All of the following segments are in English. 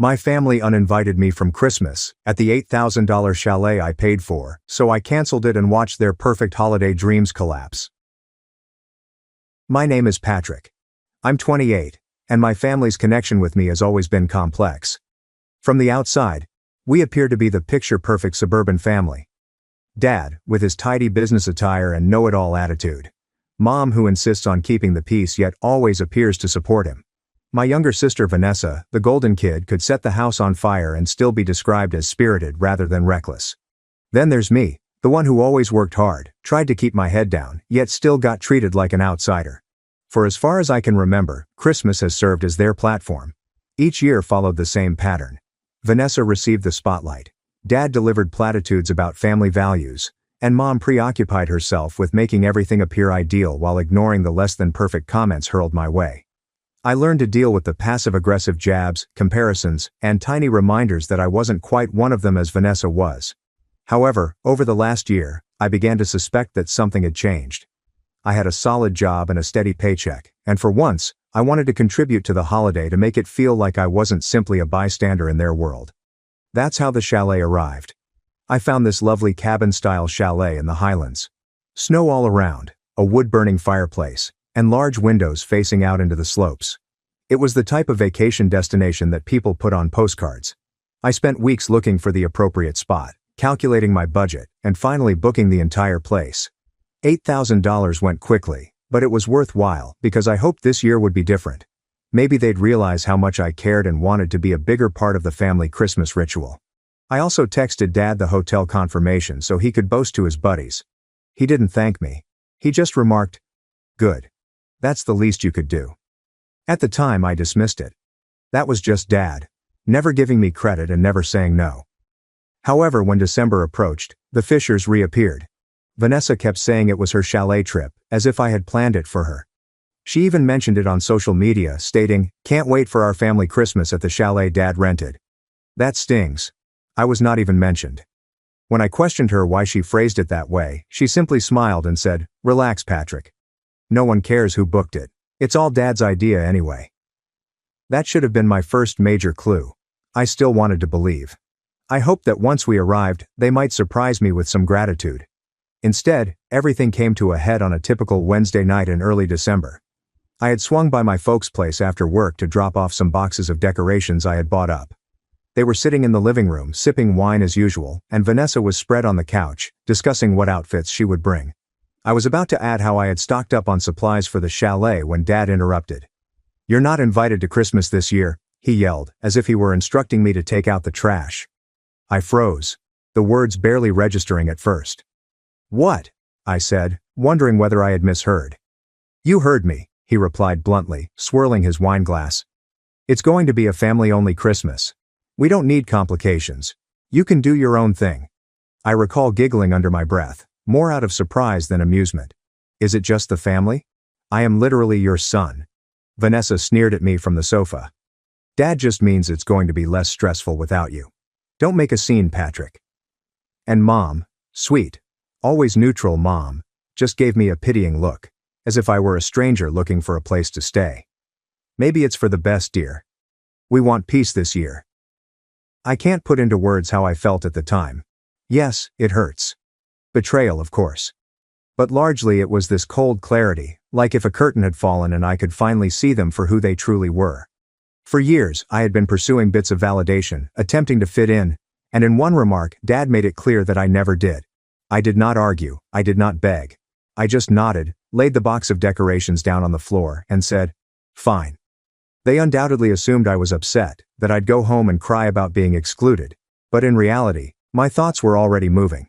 My family uninvited me from Christmas at the $8,000 chalet I paid for, so I canceled it and watched their perfect holiday dreams collapse. My name is Patrick. I'm 28, and my family's connection with me has always been complex. From the outside, we appear to be the picture-perfect suburban family. Dad, with his tidy business attire and know-it-all attitude. Mom, who insists on keeping the peace yet always appears to support him. My younger sister Vanessa, the golden kid, could set the house on fire and still be described as spirited rather than reckless. Then there's me, the one who always worked hard, tried to keep my head down, yet still got treated like an outsider. For as far as I can remember, Christmas has served as their platform. Each year followed the same pattern. Vanessa received the spotlight. Dad delivered platitudes about family values, and Mom preoccupied herself with making everything appear ideal while ignoring the less-than-perfect comments hurled my way. I learned to deal with the passive-aggressive jabs, comparisons, and tiny reminders that I wasn't quite one of them as Vanessa was. However, over the last year, I began to suspect that something had changed. I had a solid job and a steady paycheck, and for once, I wanted to contribute to the holiday to make it feel like I wasn't simply a bystander in their world. That's how the chalet arrived. I found this lovely cabin-style chalet in the Highlands. Snow all around, a wood-burning fireplace, and large windows facing out into the slopes. It was the type of vacation destination that people put on postcards. I spent weeks looking for the appropriate spot, calculating my budget, and finally booking the entire place. $8,000 went quickly, but it was worthwhile because I hoped this year would be different. Maybe they'd realize how much I cared and wanted to be a bigger part of the family Christmas ritual. I also texted Dad the hotel confirmation so he could boast to his buddies. He didn't thank me. He just remarked, "Good. That's the least you could do." At the time I dismissed it. That was just Dad, never giving me credit and never saying no. However, when December approached, the fissures reappeared. Vanessa kept saying it was her chalet trip, as if I had planned it for her. She even mentioned it on social media, stating, "Can't wait for our family Christmas at the chalet Dad rented." That stings. I was not even mentioned. When I questioned her why she phrased it that way, she simply smiled and said, "Relax, Patrick. No one cares who booked it. It's all Dad's idea anyway." That should have been my first major clue. I still wanted to believe. I hoped that once we arrived, they might surprise me with some gratitude. Instead, everything came to a head on a typical Wednesday night in early December. I had swung by my folks' place after work to drop off some boxes of decorations I had bought up. They were sitting in the living room, sipping wine as usual, and Vanessa was spread on the couch, discussing what outfits she would bring. I was about to add how I had stocked up on supplies for the chalet when Dad interrupted. "You're not invited to Christmas this year," he yelled, as if he were instructing me to take out the trash. I froze, the words barely registering at first. "What?" I said, wondering whether I had misheard. "You heard me," he replied bluntly, swirling his wine glass. "It's going to be a family-only Christmas. We don't need complications. You can do your own thing." I recall giggling under my breath, more out of surprise than amusement. "Is it just the family? I am literally your son." Vanessa sneered at me from the sofa. "Dad just means it's going to be less stressful without you. Don't make a scene, Patrick." And Mom, sweet, always neutral Mom, just gave me a pitying look, as if I were a stranger looking for a place to stay. "Maybe it's for the best, dear. We want peace this year." I can't put into words how I felt at the time. Yes, it hurts. Betrayal, of course. But largely it was this cold clarity, like if a curtain had fallen and I could finally see them for who they truly were. For years, I had been pursuing bits of validation, attempting to fit in, and in one remark, Dad made it clear that I never did. I did not argue, I did not beg. I just nodded, laid the box of decorations down on the floor, and said, "Fine." They undoubtedly assumed I was upset, that I'd go home and cry about being excluded, but in reality, my thoughts were already moving.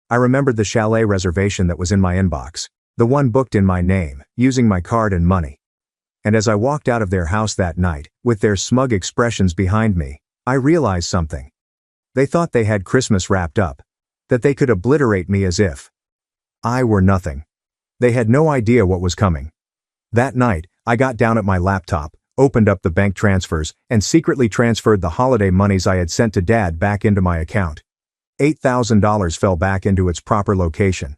I remembered the chalet reservation that was in my inbox, the one booked in my name, using my card and money. And as I walked out of their house that night, with their smug expressions behind me, I realized something. They thought they had Christmas wrapped up, that they could obliterate me as if I were nothing. They had no idea what was coming. That night, I got down at my laptop, opened up the bank transfers, and secretly transferred the holiday monies I had sent to Dad back into my account. $8,000 fell back into its proper location.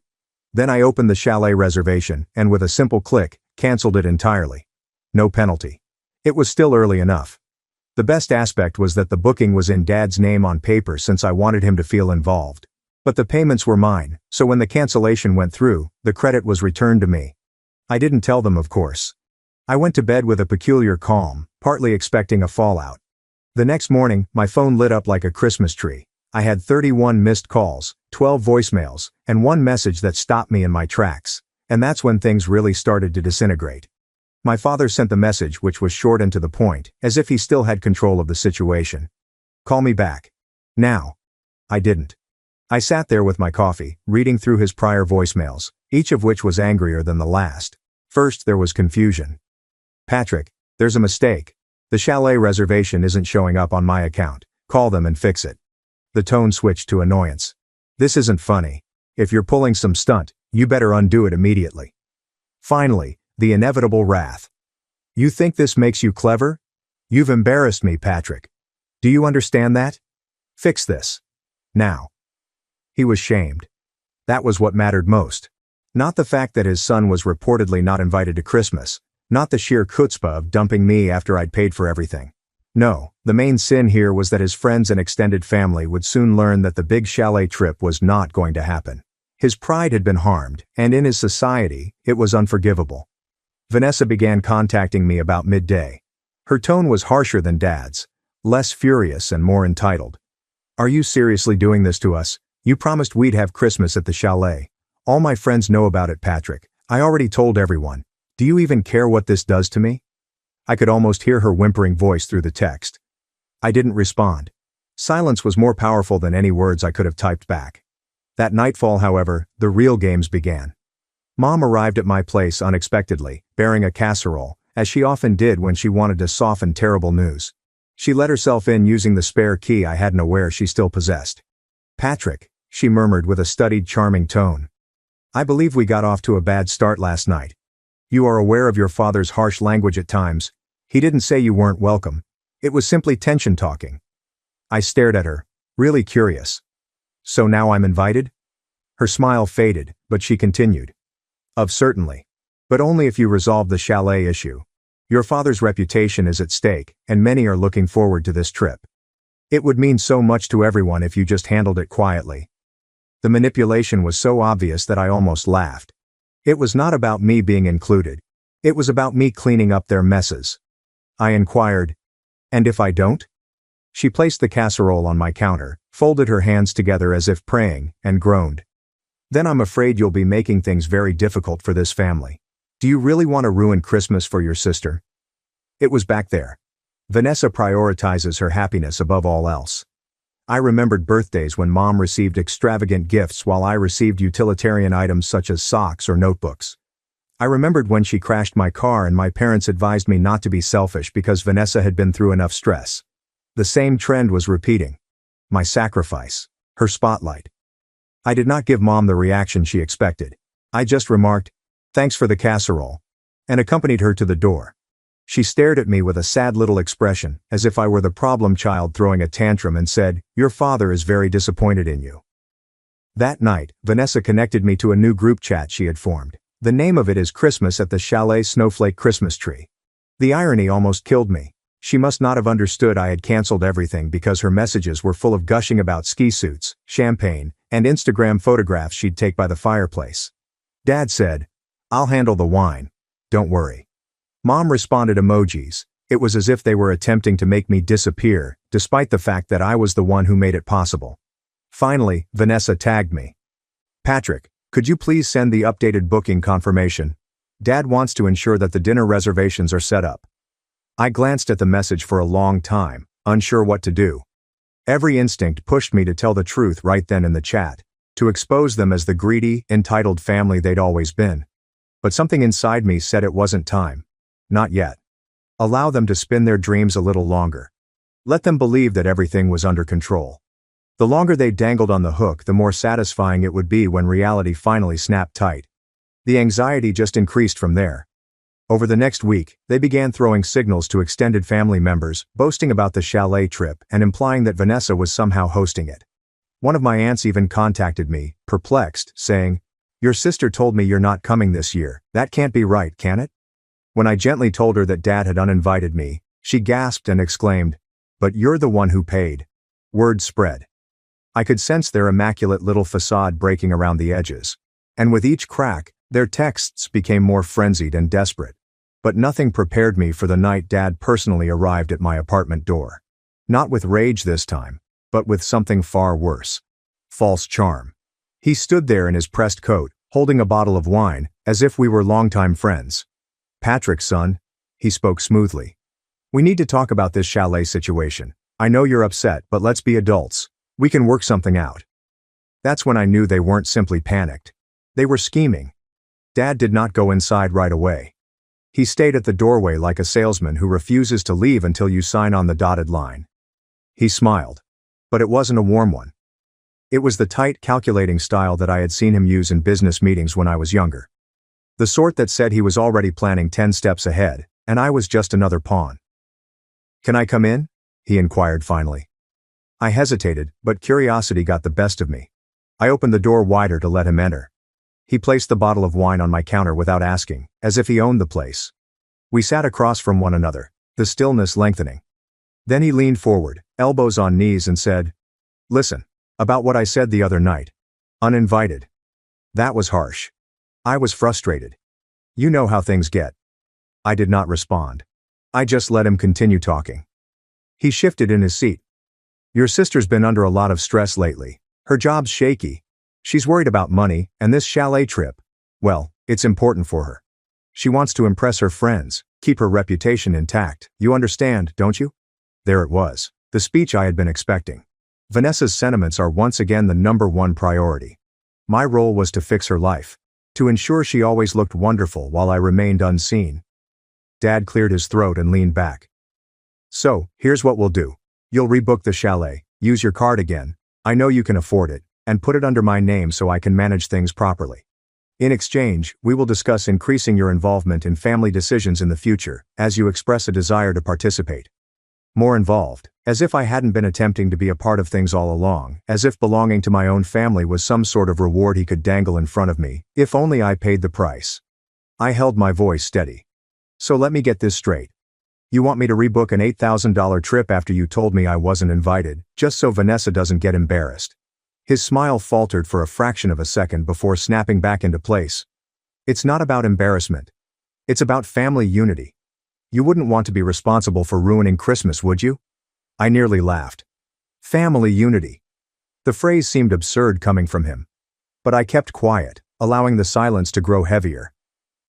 Then I opened the chalet reservation, and with a simple click, canceled it entirely. No penalty. It was still early enough. The best aspect was that the booking was in Dad's name on paper since I wanted him to feel involved. But the payments were mine, so when the cancellation went through, the credit was returned to me. I didn't tell them, of course. I went to bed with a peculiar calm, partly expecting a fallout. The next morning, my phone lit up like a Christmas tree. I had 31 missed calls, 12 voicemails, and one message that stopped me in my tracks. And that's when things really started to disintegrate. My father sent the message, which was short and to the point, as if he still had control of the situation. Call me back. Now. I didn't. I sat there with my coffee, reading through his prior voicemails, each of which was angrier than the last. First, there was confusion. Patrick, there's a mistake. The chalet reservation isn't showing up on my account. Call them and fix it. The tone switched to annoyance. This isn't funny. If you're pulling some stunt, you better undo it immediately. Finally, the inevitable wrath. You think this makes you clever? You've embarrassed me, Patrick. Do you understand that? Fix this. Now. He was shamed. That was what mattered most. Not the fact that his son was reportedly not invited to Christmas. Not the sheer chutzpah of dumping me after I'd paid for everything. No, the main sin here was that his friends and extended family would soon learn that the big chalet trip was not going to happen. His pride had been harmed, and in his society, it was unforgivable. Vanessa began contacting me about midday. Her tone was harsher than Dad's, less furious and more entitled. Are you seriously doing this to us? You promised we'd have Christmas at the chalet. All my friends know about it, Patrick. I already told everyone. Do you even care what this does to me? I could almost hear her whimpering voice through the text. I didn't respond. Silence was more powerful than any words I could have typed back. That nightfall, however, the real games began. Mom arrived at my place unexpectedly, bearing a casserole, as she often did when she wanted to soften terrible news. She let herself in using the spare key I hadn't aware she still possessed. Patrick, she murmured with a studied, charming tone. I believe we got off to a bad start last night. You are aware of your father's harsh language at times. He didn't say you weren't welcome. It was simply tension talking. I stared at her, really curious. So now I'm invited? Her smile faded, but she continued. Certainly. But only if you resolve the chalet issue. Your father's reputation is at stake, and many are looking forward to this trip. It would mean so much to everyone if you just handled it quietly. The manipulation was so obvious that I almost laughed. It was not about me being included. It was about me cleaning up their messes. I inquired, and if I don't? She placed the casserole on my counter, folded her hands together as if praying, and groaned. Then I'm afraid you'll be making things very difficult for this family. Do you really want to ruin Christmas for your sister? It was back there. Vanessa prioritizes her happiness above all else. I remembered birthdays when Mom received extravagant gifts while I received utilitarian items such as socks or notebooks. I remembered when she crashed my car and my parents advised me not to be selfish because Vanessa had been through enough stress. The same trend was repeating. My sacrifice. Her spotlight. I did not give Mom the reaction she expected. I just remarked, "Thanks for the casserole," and accompanied her to the door. She stared at me with a sad little expression, as if I were the problem child throwing a tantrum, and said, "Your father is very disappointed in you." That night, Vanessa connected me to a new group chat she had formed. The name of it is Christmas at the Chalet Snowflake Christmas Tree. The irony almost killed me. She must not have understood I had canceled everything because her messages were full of gushing about ski suits, champagne, and Instagram photographs she'd take by the fireplace. Dad said, "I'll handle the wine. Don't worry." Mom responded emojis. It was as if they were attempting to make me disappear, despite the fact that I was the one who made it possible. Finally, Vanessa tagged me. "Patrick, could you please send the updated booking confirmation? Dad wants to ensure that the dinner reservations are set up." I glanced at the message for a long time, unsure what to do. Every instinct pushed me to tell the truth right then in the chat, to expose them as the greedy, entitled family they'd always been. But something inside me said it wasn't time. Not yet. Allow them to spin their dreams a little longer. Let them believe that everything was under control. The longer they dangled on the hook, the more satisfying it would be when reality finally snapped tight. The anxiety just increased from there. Over the next week, they began throwing signals to extended family members, boasting about the chalet trip and implying that Vanessa was somehow hosting it. One of my aunts even contacted me, perplexed, saying, "Your sister told me you're not coming this year. That can't be right, can it?" When I gently told her that Dad had uninvited me, she gasped and exclaimed, But you're the one who paid. Word spread. I could sense their immaculate little facade breaking around the edges. And with each crack, their texts became more frenzied and desperate. But nothing prepared me for the night Dad personally arrived at my apartment door. Not with rage this time, but with something far worse. False charm. He stood there in his pressed coat, holding a bottle of wine, as if we were longtime friends. "Patrick, son," he spoke smoothly. "We need to talk about this chalet situation. I know you're upset, but let's be adults. We can work something out." That's when I knew they weren't simply panicked. They were scheming. Dad did not go inside right away. He stayed at the doorway like a salesman who refuses to leave until you sign on the dotted line. He smiled. But it wasn't a warm one. It was the tight, calculating style that I had seen him use in business meetings when I was younger. The sort that said he was already planning 10 steps ahead, and I was just another pawn. "Can I come in?" he inquired finally. I hesitated, but curiosity got the best of me. I opened the door wider to let him enter. He placed the bottle of wine on my counter without asking, as if he owned the place. We sat across from one another, the stillness lengthening. Then he leaned forward, elbows on knees, and said, "Listen, about what I said the other night. Uninvited." That was harsh. I was frustrated. You know how things get. I did not respond. I just let him continue talking. He shifted in his seat. "Your sister's been under a lot of stress lately. Her job's shaky. She's worried about money, and this chalet trip, well, it's important for her. She wants to impress her friends, keep her reputation intact. You understand, don't you?" There it was, the speech I had been expecting. Vanessa's sentiments are once again the #1 priority. My role was to fix her life, to ensure she always looked wonderful while I remained unseen. Dad cleared his throat and leaned back. "So, here's what we'll do. You'll rebook the chalet, use your card again. I know you can afford it, and put it under my name so I can manage things properly. In exchange, we will discuss increasing your involvement in family decisions in the future, as you express a desire to participate." More involved, as if I hadn't been attempting to be a part of things all along, as if belonging to my own family was some sort of reward he could dangle in front of me, if only I paid the price. I held my voice steady. "So let me get this straight. You want me to rebook an $8,000 trip after you told me I wasn't invited, just so Vanessa doesn't get embarrassed?" His smile faltered for a fraction of a second before snapping back into place. "It's not about embarrassment. It's about family unity. You wouldn't want to be responsible for ruining Christmas, would you?" I nearly laughed. Family unity. The phrase seemed absurd coming from him. But I kept quiet, allowing the silence to grow heavier.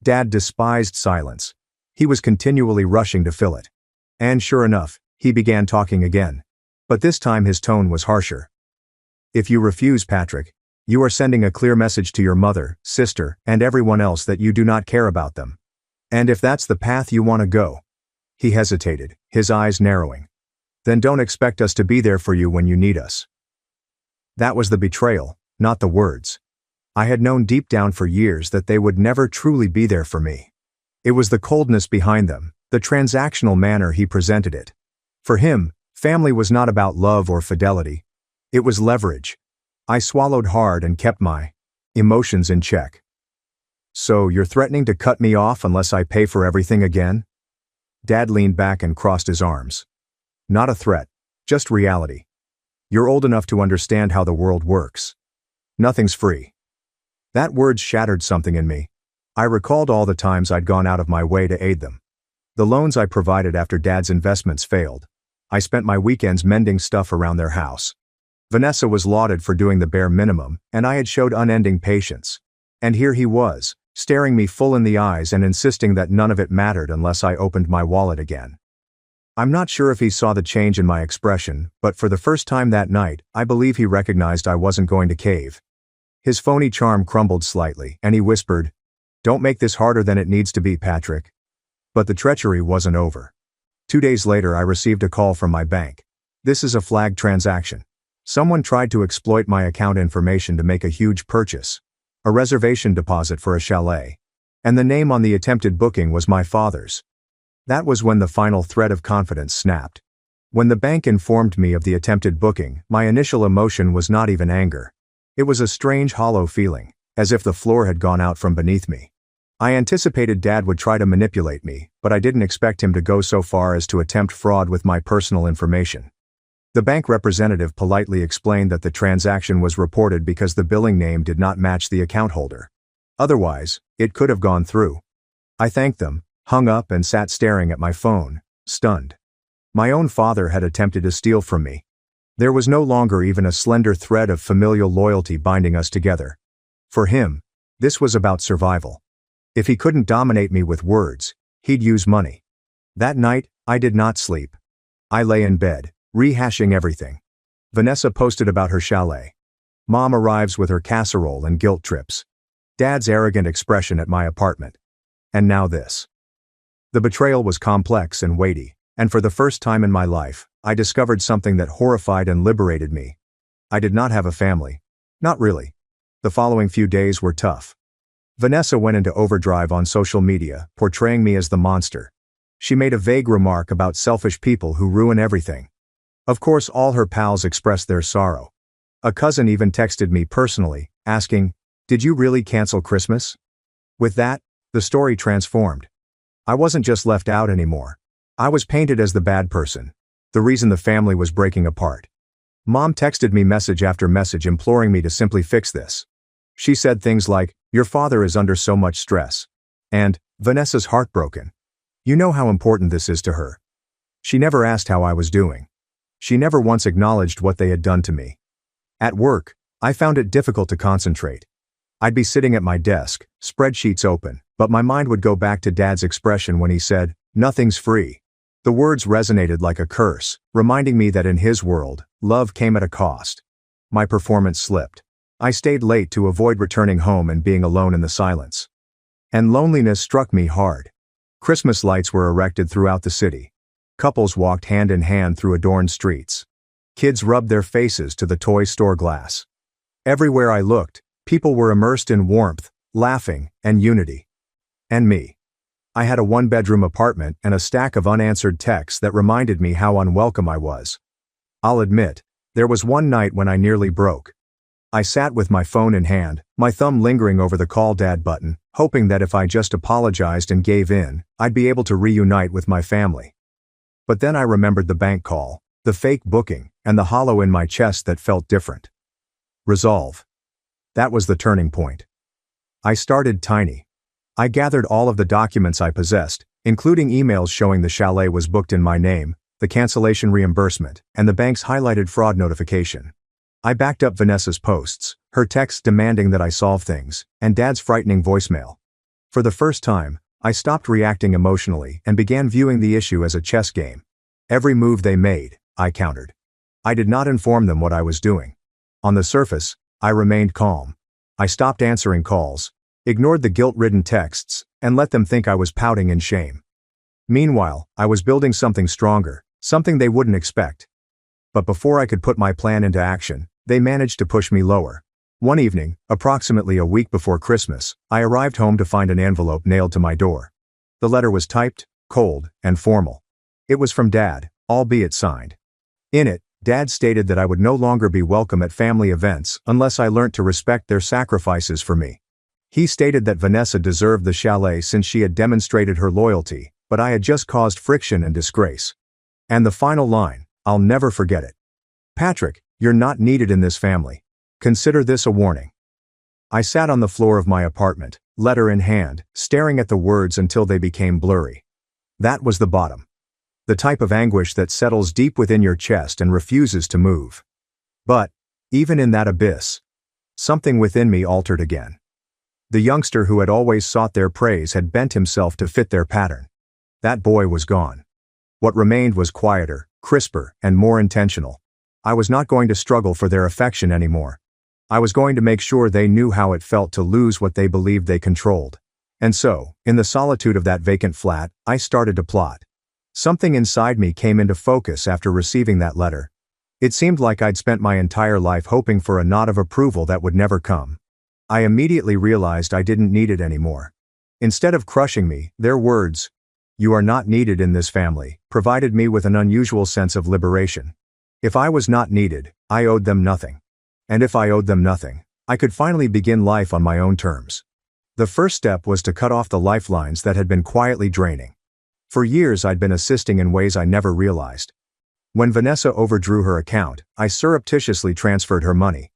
Dad despised silence. He was continually rushing to fill it. And sure enough, he began talking again. But this time his tone was harsher. "If you refuse, Patrick, you are sending a clear message to your mother, sister, and everyone else that you do not care about them. And if that's the path you want to go..." He hesitated, his eyes narrowing. "Then don't expect us to be there for you when you need us." That was the betrayal, not the words. I had known deep down for years that they would never truly be there for me. It was the coldness behind them, the transactional manner he presented it. For him, family was not about love or fidelity. It was leverage. I swallowed hard and kept my emotions in check. "So you're threatening to cut me off unless I pay for everything again?" Dad leaned back and crossed his arms. "Not a threat, just reality. You're old enough to understand how the world works. Nothing's free." That word shattered something in me. I recalled all the times I'd gone out of my way to aid them. The loans I provided after Dad's investments failed. I spent my weekends mending stuff around their house. Vanessa was lauded for doing the bare minimum, and I had showed unending patience. And here he was, staring me full in the eyes and insisting that none of it mattered unless I opened my wallet again. I'm not sure if he saw the change in my expression, but for the first time that night, I believe he recognized I wasn't going to cave. His phony charm crumbled slightly, and he whispered, "Don't make this harder than it needs to be, Patrick." But the treachery wasn't over. 2 days later I received a call from my bank. "This is a flagged transaction. Someone tried to exploit my account information to make a huge purchase. A reservation deposit for a chalet. And the name on the attempted booking was my father's." That was when the final thread of confidence snapped. When the bank informed me of the attempted booking, my initial emotion was not even anger. It was a strange hollow feeling, as if the floor had gone out from beneath me. I anticipated Dad would try to manipulate me, but I didn't expect him to go so far as to attempt fraud with my personal information. The bank representative politely explained that the transaction was reported because the billing name did not match the account holder. Otherwise, it could have gone through. I thanked them, hung up and sat staring at my phone, stunned. My own father had attempted to steal from me. There was no longer even a slender thread of familial loyalty binding us together. For him, this was about survival. If he couldn't dominate me with words, he'd use money. That night, I did not sleep. I lay in bed, rehashing everything. Vanessa posted about her chalet. Mom arrives with her casserole and guilt trips. Dad's arrogant expression at my apartment. And now this. The betrayal was complex and weighty, and for the first time in my life, I discovered something that horrified and liberated me. I did not have a family. Not really. The following few days were tough. Vanessa went into overdrive on social media, portraying me as the monster. She made a vague remark about selfish people who ruin everything. Of course, all her pals expressed their sorrow. A cousin even texted me personally, asking, "Did you really cancel Christmas?" With that, the story transformed. I wasn't just left out anymore. I was painted as the bad person, the reason the family was breaking apart. Mom texted me message after message imploring me to simply fix this. She said things like, "Your father is under so much stress," and "Vanessa's heartbroken. You know how important this is to her." She never asked how I was doing. She never once acknowledged what they had done to me. At work, I found it difficult to concentrate. I'd be sitting at my desk, spreadsheets open, but my mind would go back to Dad's expression when he said, "Nothing's free." The words resonated like a curse, reminding me that in his world, love came at a cost. My performance slipped. I stayed late to avoid returning home and being alone in the silence. And loneliness struck me hard. Christmas lights were erected throughout the city. Couples walked hand in hand through adorned streets. Kids rubbed their faces to the toy store glass. Everywhere I looked, people were immersed in warmth, laughing, and unity. And me. I had a one-bedroom apartment and a stack of unanswered texts that reminded me how unwelcome I was. I'll admit, there was one night when I nearly broke. I sat with my phone in hand, my thumb lingering over the call Dad button, hoping that if I just apologized and gave in, I'd be able to reunite with my family. But then I remembered the bank call, the fake booking, and the hollow in my chest that felt different. Resolve. That was the turning point. I started tiny. I gathered all of the documents I possessed, including emails showing the chalet was booked in my name, the cancellation reimbursement, and the bank's highlighted fraud notification. I backed up Vanessa's posts, her texts demanding that I solve things, and Dad's frightening voicemail. For the first time, I stopped reacting emotionally and began viewing the issue as a chess game. Every move they made, I countered. I did not inform them what I was doing. On the surface, I remained calm. I stopped answering calls, ignored the guilt-ridden texts, and let them think I was pouting in shame. Meanwhile, I was building something stronger, something they wouldn't expect. But before I could put my plan into action, they managed to push me lower. One evening, approximately a week before Christmas, I arrived home to find an envelope nailed to my door. The letter was typed, cold, and formal. It was from Dad, albeit signed. In it, Dad stated that I would no longer be welcome at family events unless I learnt to respect their sacrifices for me. He stated that Vanessa deserved the chalet since she had demonstrated her loyalty, but I had just caused friction and disgrace. And the final line, I'll never forget it. "Patrick, you're not needed in this family. Consider this a warning." I sat on the floor of my apartment, letter in hand, staring at the words until they became blurry. That was the bottom. The type of anguish that settles deep within your chest and refuses to move. But, even in that abyss, something within me altered again. The youngster who had always sought their praise had bent himself to fit their pattern. That boy was gone. What remained was quieter, crisper, and more intentional. I was not going to struggle for their affection anymore. I was going to make sure they knew how it felt to lose what they believed they controlled. And so, in the solitude of that vacant flat, I started to plot. Something inside me came into focus after receiving that letter. It seemed like I'd spent my entire life hoping for a nod of approval that would never come. I immediately realized I didn't need it anymore. Instead of crushing me, their words, "You are not needed in this family," provided me with an unusual sense of liberation. If I was not needed, I owed them nothing. And if I owed them nothing, I could finally begin life on my own terms. The first step was to cut off the lifelines that had been quietly draining. For years I'd been assisting in ways I never realized. When Vanessa overdrew her account, I surreptitiously transferred her money.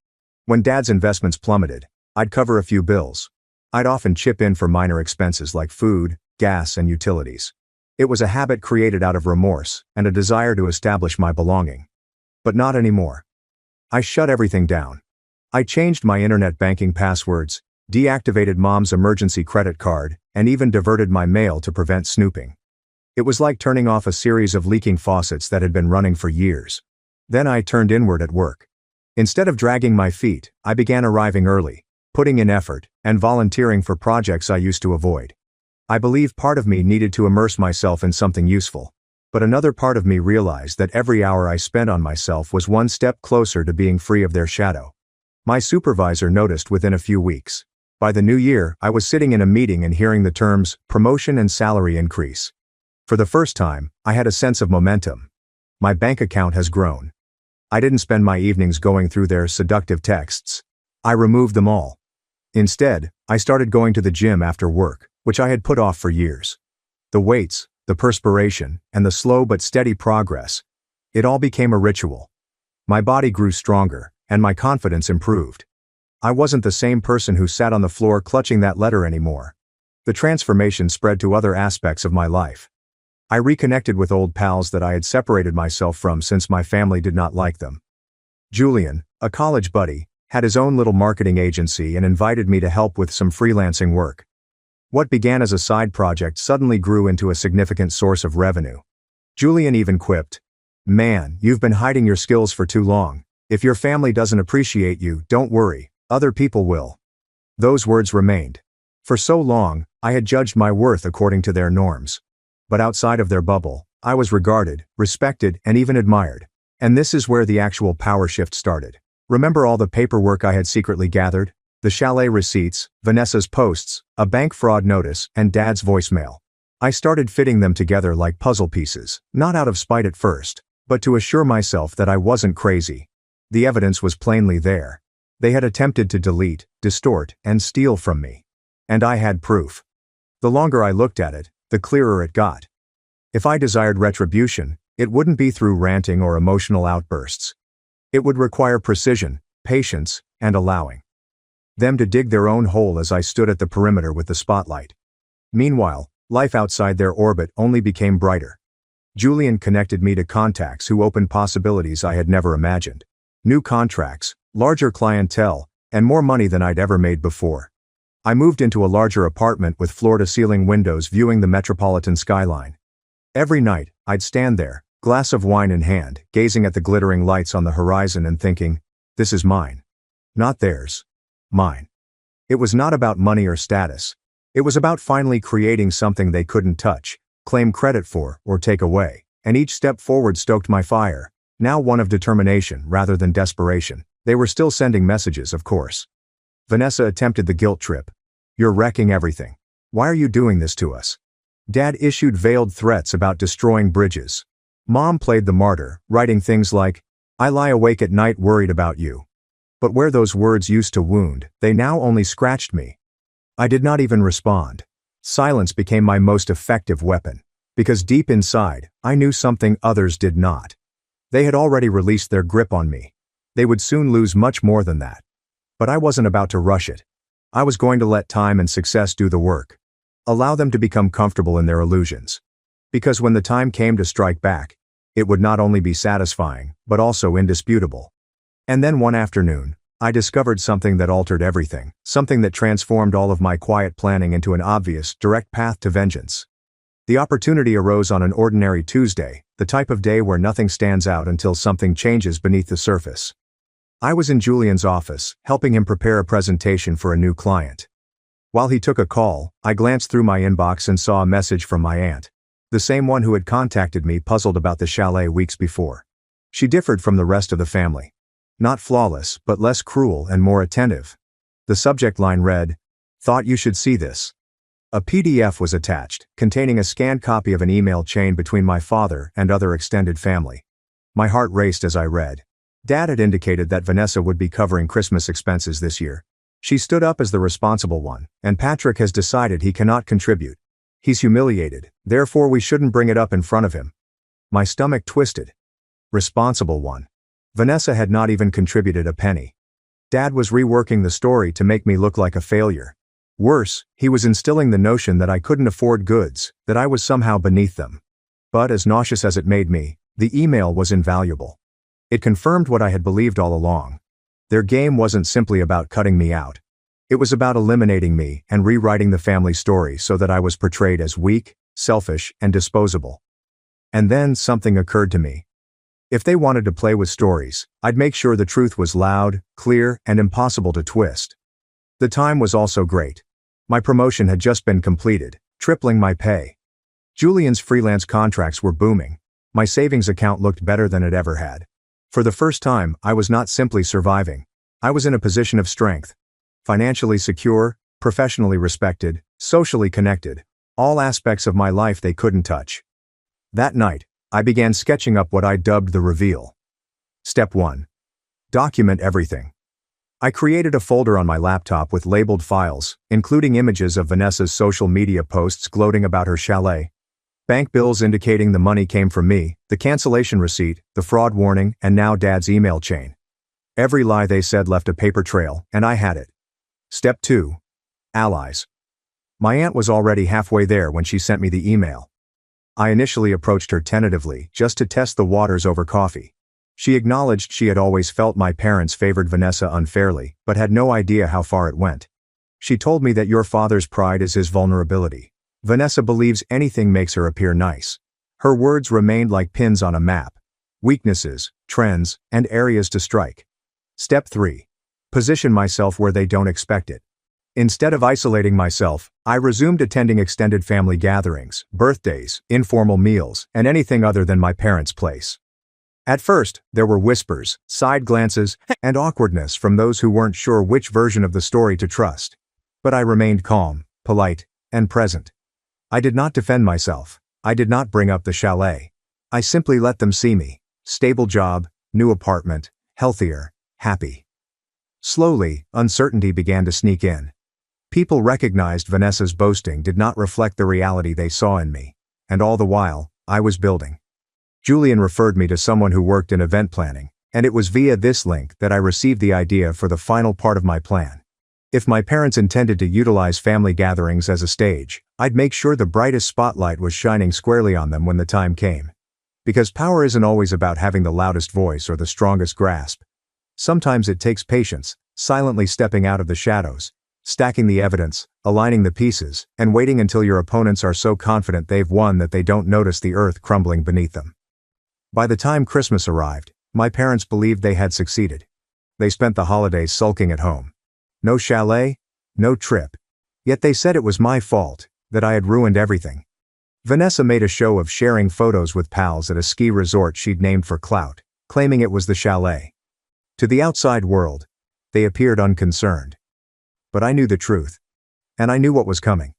When Dad's investments plummeted, I'd cover a few bills. I'd often chip in for minor expenses like food, gas, and utilities. It was a habit created out of remorse and a desire to establish my belonging. But not anymore. I shut everything down. I changed my internet banking passwords, deactivated Mom's emergency credit card, and even diverted my mail to prevent snooping. It was like turning off a series of leaking faucets that had been running for years. Then I turned inward at work. Instead of dragging my feet, I began arriving early, putting in effort, and volunteering for projects I used to avoid. I believe part of me needed to immerse myself in something useful, but another part of me realized that every hour I spent on myself was one step closer to being free of their shadow. My supervisor noticed within a few weeks. By the new year, I was sitting in a meeting and hearing the terms promotion and salary increase. For the first time, I had a sense of momentum. My bank account has grown. I didn't spend my evenings going through their seductive texts. I removed them all. Instead, I started going to the gym after work, which I had put off for years. The weights, the perspiration, and the slow but steady progress. It all became a ritual. My body grew stronger, and my confidence improved. I wasn't the same person who sat on the floor clutching that letter anymore. The transformation spread to other aspects of my life. I reconnected with old pals that I had separated myself from since my family did not like them. Julian, a college buddy, had his own little marketing agency and invited me to help with some freelancing work. What began as a side project suddenly grew into a significant source of revenue. Julian even quipped, "Man, you've been hiding your skills for too long. If your family doesn't appreciate you, don't worry, other people will." Those words remained. For so long, I had judged my worth according to their norms. But outside of their bubble, I was regarded, respected, and even admired. And this is where the actual power shift started. Remember all the paperwork I had secretly gathered? The chalet receipts, Vanessa's posts, a bank fraud notice, and Dad's voicemail. I started fitting them together like puzzle pieces, not out of spite at first, but to assure myself that I wasn't crazy. The evidence was plainly there. They had attempted to delete, distort, and steal from me. And I had proof. The longer I looked at it, the clearer it got. If I desired retribution, it wouldn't be through ranting or emotional outbursts. It would require precision, patience, and allowing them to dig their own hole as I stood at the perimeter with the spotlight. Meanwhile, life outside their orbit only became brighter. Julian connected me to contacts who opened possibilities I had never imagined. New contracts, larger clientele, and more money than I'd ever made before. I moved into a larger apartment with floor-to-ceiling windows viewing the metropolitan skyline. Every night, I'd stand there, glass of wine in hand, gazing at the glittering lights on the horizon and thinking, this is mine. Not theirs. Mine. It was not about money or status. It was about finally creating something they couldn't touch, claim credit for, or take away. And each step forward stoked my fire, now one of determination rather than desperation. They were still sending messages, of course. Vanessa attempted the guilt trip. "You're wrecking everything. Why are you doing this to us?" Dad issued veiled threats about destroying bridges. Mom played the martyr, writing things like, "I lie awake at night worried about you." But where those words used to wound, they now only scratched me. I did not even respond. Silence became my most effective weapon. Because deep inside, I knew something others did not. They had already released their grip on me. They would soon lose much more than that. But I wasn't about to rush it. I was going to let time and success do the work. Allow them to become comfortable in their illusions. Because when the time came to strike back, it would not only be satisfying, but also indisputable. And then one afternoon, I discovered something that altered everything, something that transformed all of my quiet planning into an obvious, direct path to vengeance. The opportunity arose on an ordinary Tuesday, the type of day where nothing stands out until something changes beneath the surface. I was in Julian's office, helping him prepare a presentation for a new client. While he took a call, I glanced through my inbox and saw a message from my aunt. The same one who had contacted me puzzled about the chalet weeks before. She differed from the rest of the family. Not flawless, but less cruel and more attentive. The subject line read, "Thought you should see this." A PDF was attached, containing a scanned copy of an email chain between my father and other extended family. My heart raced as I read. Dad had indicated that Vanessa would be covering Christmas expenses this year. She stood up as the responsible one, and Patrick has decided he cannot contribute. He's humiliated, therefore we shouldn't bring it up in front of him. My stomach twisted. Responsible one. Vanessa had not even contributed a penny. Dad was reworking the story to make me look like a failure. Worse, he was instilling the notion that I couldn't afford goods, that I was somehow beneath them. But as nauseous as it made me, the email was invaluable. It confirmed what I had believed all along. Their game wasn't simply about cutting me out. It was about eliminating me and rewriting the family story so that I was portrayed as weak, selfish, and disposable. And then something occurred to me. If they wanted to play with stories, I'd make sure the truth was loud, clear, and impossible to twist. The time was also great. My promotion had just been completed, tripling my pay. Julian's freelance contracts were booming. My savings account looked better than it ever had. For the first time, I was not simply surviving. I was in a position of strength. Financially secure, professionally respected, socially connected. All aspects of my life they couldn't touch. That night, I began sketching up what I dubbed the reveal. Step 1. Document everything. I created a folder on my laptop with labeled files, including images of Vanessa's social media posts gloating about her chalet, bank bills indicating the money came from me, the cancellation receipt, the fraud warning, and now Dad's email chain. Every lie they said left a paper trail, and I had it. Step 2. Allies. My aunt was already halfway there when she sent me the email. I initially approached her tentatively, just to test the waters over coffee. She acknowledged she had always felt my parents favored Vanessa unfairly, but had no idea how far it went. She told me that your father's pride is his vulnerability. Vanessa believes anything makes her appear nice. Her words remained like pins on a map. Weaknesses, trends, and areas to strike. Step 3. Position myself where they don't expect it. Instead of isolating myself, I resumed attending extended family gatherings, birthdays, informal meals, and anything other than my parents' place. At first, there were whispers, side glances, and awkwardness from those who weren't sure which version of the story to trust. But I remained calm, polite, and present. I did not defend myself. I did not bring up the chalet. I simply let them see me. Stable job, new apartment, healthier, happy. Slowly, uncertainty began to sneak in. People recognized Vanessa's boasting did not reflect the reality they saw in me. And all the while, I was building. Julian referred me to someone who worked in event planning, and it was via this link that I received the idea for the final part of my plan. If my parents intended to utilize family gatherings as a stage, I'd make sure the brightest spotlight was shining squarely on them when the time came. Because power isn't always about having the loudest voice or the strongest grasp. Sometimes it takes patience, silently stepping out of the shadows, stacking the evidence, aligning the pieces, and waiting until your opponents are so confident they've won that they don't notice the earth crumbling beneath them. By the time Christmas arrived, my parents believed they had succeeded. They spent the holidays sulking at home. No chalet, no trip. Yet they said it was my fault, that I had ruined everything. Vanessa made a show of sharing photos with pals at a ski resort she'd named for clout, claiming it was the chalet. To the outside world, they appeared unconcerned. But I knew the truth. And I knew what was coming.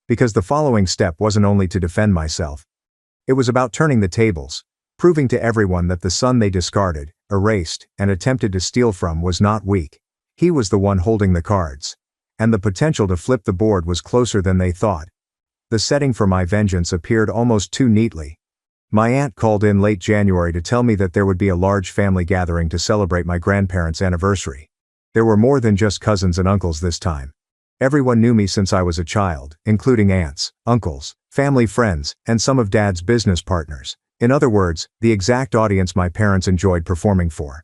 Because the following step wasn't only to defend myself. It was about turning the tables, proving to everyone that the son they discarded, erased, and attempted to steal from was not weak. He was the one holding the cards. And the potential to flip the board was closer than they thought. The setting for my vengeance appeared almost too neatly. My aunt called in late January to tell me that there would be a large family gathering to celebrate my grandparents' anniversary. There were more than just cousins and uncles this time. Everyone knew me since I was a child, including aunts, uncles, family friends, and some of Dad's business partners. In other words, the exact audience my parents enjoyed performing for.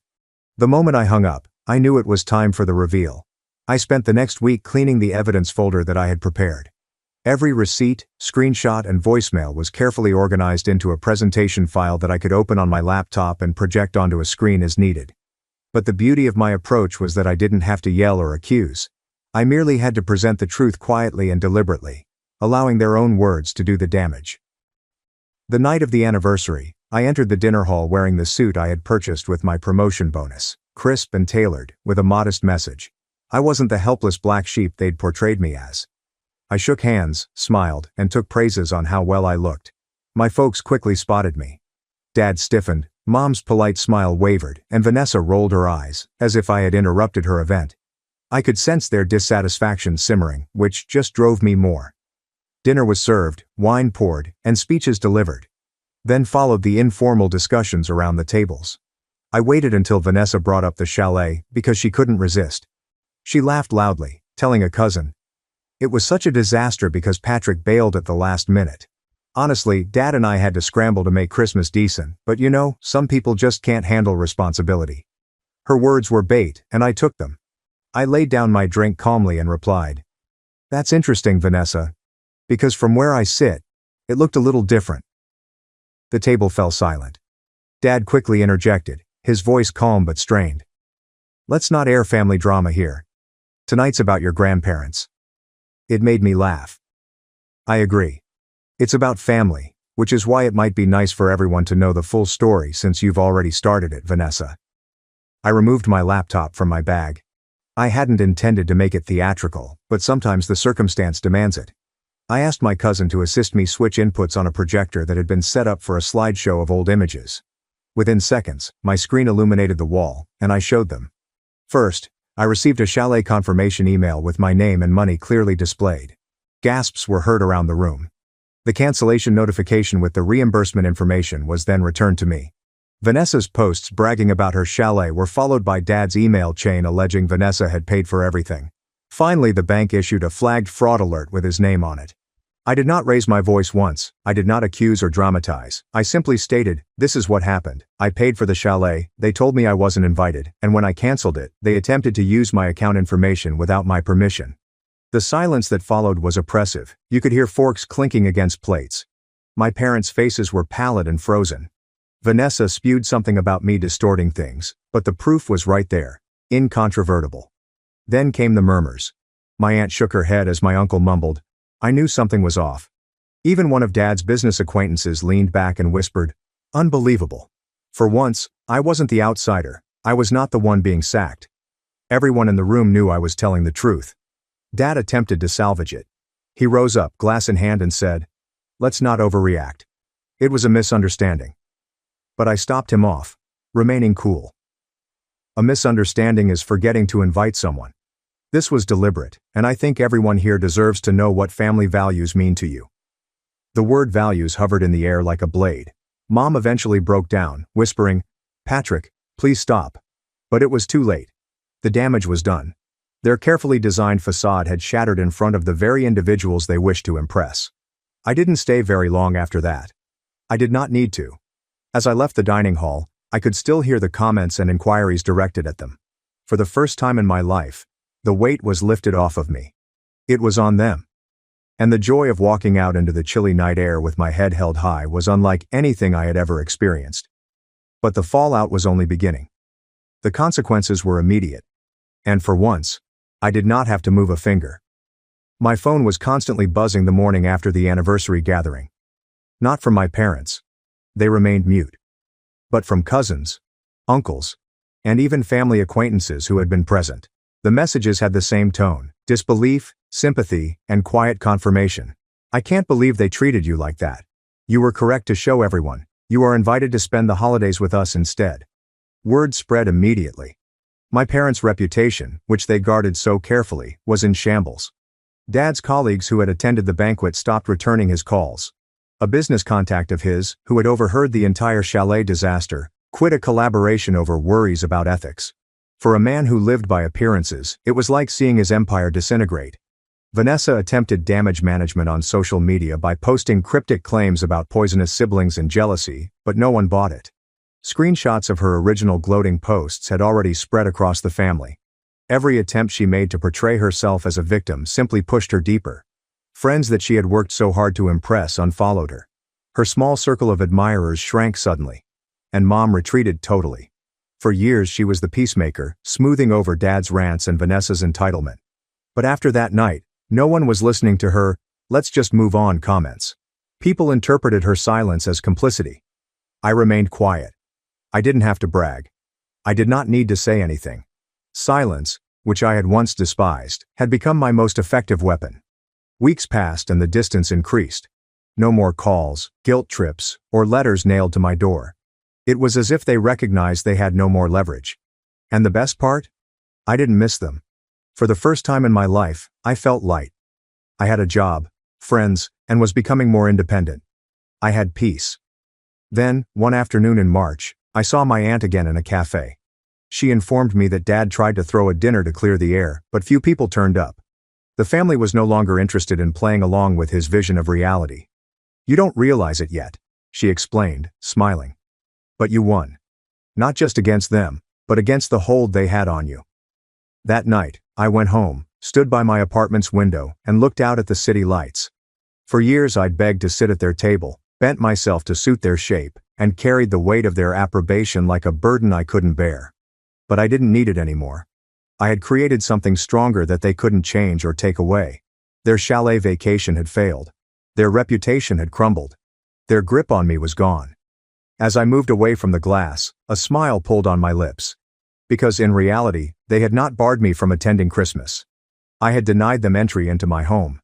The moment I hung up, I knew it was time for the reveal. I spent the next week cleaning the evidence folder that I had prepared. Every receipt, screenshot, and voicemail was carefully organized into a presentation file that I could open on my laptop and project onto a screen as needed. But the beauty of my approach was that I didn't have to yell or accuse. I merely had to present the truth quietly and deliberately, allowing their own words to do the damage. The night of the anniversary, I entered the dinner hall wearing the suit I had purchased with my promotion bonus, crisp and tailored, with a modest message. I wasn't the helpless black sheep they'd portrayed me as. I shook hands, smiled, and took praises on how well I looked. My folks quickly spotted me. Dad stiffened, Mom's polite smile wavered, and Vanessa rolled her eyes, as if I had interrupted her event. I could sense their dissatisfaction simmering, which just drove me more. Dinner was served, wine poured, and speeches delivered. Then followed the informal discussions around the tables. I waited until Vanessa brought up the chalet because she couldn't resist. She laughed loudly, telling a cousin. It was such a disaster because Patrick bailed at the last minute. Honestly, Dad and I had to scramble to make Christmas decent, but you know, some people just can't handle responsibility. Her words were bait, and I took them. I laid down my drink calmly and replied. That's interesting, Vanessa. Because from where I sit, it looked a little different. The table fell silent. Dad quickly interjected, his voice calm but strained. Let's not air family drama here. Tonight's about your grandparents. It made me laugh. I agree. It's about family, which is why it might be nice for everyone to know the full story since you've already started it, Vanessa. I removed my laptop from my bag. I hadn't intended to make it theatrical, but sometimes the circumstance demands it. I asked my cousin to assist me switch inputs on a projector that had been set up for a slideshow of old images. Within seconds, my screen illuminated the wall, and I showed them. First, I received a Chalet confirmation email with my name and money clearly displayed. Gasps were heard around the room. The cancellation notification with the reimbursement information was then returned to me. Vanessa's posts bragging about her chalet were followed by Dad's email chain alleging Vanessa had paid for everything. Finally, the bank issued a flagged fraud alert with his name on it. I did not raise my voice once, I did not accuse or dramatize, I simply stated, this is what happened, I paid for the chalet, they told me I wasn't invited, and when I canceled it, they attempted to use my account information without my permission. The silence that followed was oppressive, you could hear forks clinking against plates. My parents' faces were pallid and frozen. Vanessa spewed something about me distorting things, but the proof was right there, incontrovertible. Then came the murmurs. My aunt shook her head as my uncle mumbled, I knew something was off. Even one of Dad's business acquaintances leaned back and whispered, unbelievable. For once, I wasn't the outsider, I was not the one being sacked. Everyone in the room knew I was telling the truth. Dad attempted to salvage it. He rose up, glass in hand, and said, let's not overreact. It was a misunderstanding. But I stopped him off, remaining cool. A misunderstanding is forgetting to invite someone. This was deliberate, and I think everyone here deserves to know what family values mean to you. The word values hovered in the air like a blade. Mom eventually broke down, whispering, Patrick, please stop. But it was too late. The damage was done. Their carefully designed facade had shattered in front of the very individuals they wished to impress. I didn't stay very long after that. I did not need to. As I left the dining hall, I could still hear the comments and inquiries directed at them. For the first time in my life, the weight was lifted off of me. It was on them. And the joy of walking out into the chilly night air with my head held high was unlike anything I had ever experienced. But the fallout was only beginning. The consequences were immediate. And for once, I did not have to move a finger. My phone was constantly buzzing the morning after the anniversary gathering. Not from my parents. They remained mute. But from cousins, uncles, and even family acquaintances who had been present. The messages had the same tone, disbelief, sympathy, and quiet confirmation. I can't believe they treated you like that. You were correct to show everyone. You are invited to spend the holidays with us instead. Word spread immediately. My parents' reputation, which they guarded so carefully, was in shambles. Dad's colleagues who had attended the banquet stopped returning his calls. A business contact of his, who had overheard the entire chalet disaster, quit a collaboration over worries about ethics. For a man who lived by appearances, it was like seeing his empire disintegrate. Vanessa attempted damage management on social media by posting cryptic claims about poisonous siblings and jealousy, but no one bought it. Screenshots of her original gloating posts had already spread across the family. Every attempt she made to portray herself as a victim simply pushed her deeper. Friends that she had worked so hard to impress unfollowed her. Her small circle of admirers shrank suddenly. And Mom retreated totally. For years she was the peacemaker, smoothing over Dad's rants and Vanessa's entitlement. But after that night, no one was listening to her, let's just move on comments. People interpreted her silence as complicity. I remained quiet. I didn't have to brag. I did not need to say anything. Silence, which I had once despised, had become my most effective weapon. Weeks passed and the distance increased. No more calls, guilt trips, or letters nailed to my door. It was as if they recognized they had no more leverage. And the best part? I didn't miss them. For the first time in my life, I felt light. I had a job, friends, and was becoming more independent. I had peace. Then, one afternoon in March, I saw my aunt again in a cafe. She informed me that Dad tried to throw a dinner to clear the air, but few people turned up. The family was no longer interested in playing along with his vision of reality. "You don't realize it yet," she explained, smiling. "But you won. Not just against them, but against the hold they had on you." That night, I went home, stood by my apartment's window, and looked out at the city lights. For years I'd begged to sit at their table, bent myself to suit their shape, and carried the weight of their approbation like a burden I couldn't bear. But I didn't need it anymore. I had created something stronger that they couldn't change or take away. Their chalet vacation had failed. Their reputation had crumbled. Their grip on me was gone. As I moved away from the glass, a smile pulled on my lips. Because in reality, they had not barred me from attending Christmas. I had denied them entry into my home,